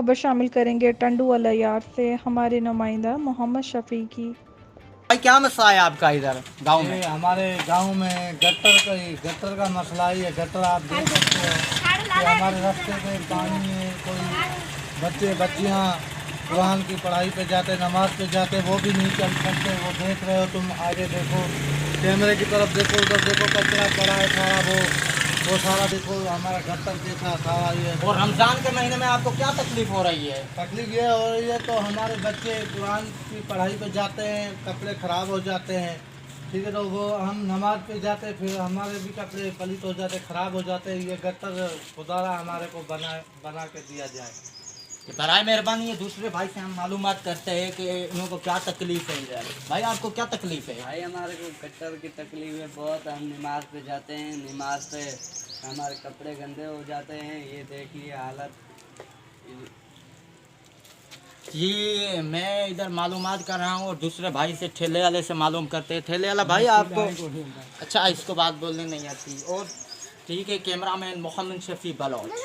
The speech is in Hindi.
खबर शामिल करेंगे टंडू वाला यार से हमारे नुमाइंदा मोहम्मद शफी की। भाई क्या मसला है आपका इधर गांव में? हमारे गांव में गटर का मसला ही है। गटर आप देख सकते हो कि हमारे रास्ते पे पानी में कोई बच्चे बच्चियां कुरान की पढ़ाई पे जाते, नमाज पे जाते, वो भी नहीं चल सकते। वो देख रहे हो तुम, आगे देखो, कैमरे की तरफ देखो, उधर देखो, कचरा पड़ा है सारा, वो सारा देखो, हमारा गटर जैसा सारा ये। और रमजान के महीने में आपको क्या तकलीफ हो रही है? तकलीफ ये हो रही है तो हमारे बच्चे कुरान की पढ़ाई पे जाते हैं, कपड़े ख़राब हो जाते हैं, ठीक है, तो वो हम नमाज पे जाते, फिर हमारे भी कपड़े पलीत हो जाते, ख़राब हो जाते हैं। ये गटर खुदारा हमारे को बना के दिया जाए। तो बराए मेहरबानी ये दूसरे भाई से हम मालूमात करते हैं कि उनको क्या तकलीफ है इधर। भाई आपको क्या तकलीफ है? भाई हमारे को गटर की तकलीफ है बहुत। हम नमाज पे जाते हैं, नमाज पे हमारे कपड़े गंदे हो जाते हैं। ये देखिए हालत। जी मैं इधर मालूमात कर रहा हूँ और दूसरे भाई से ठेले वाले से मालूम करते हैं। ठेले वाला भाई आपको अच्छा इसको बात बोलने नहीं आती। और ठीक है, कैमरामैन मोहम्मद शफी बलोच।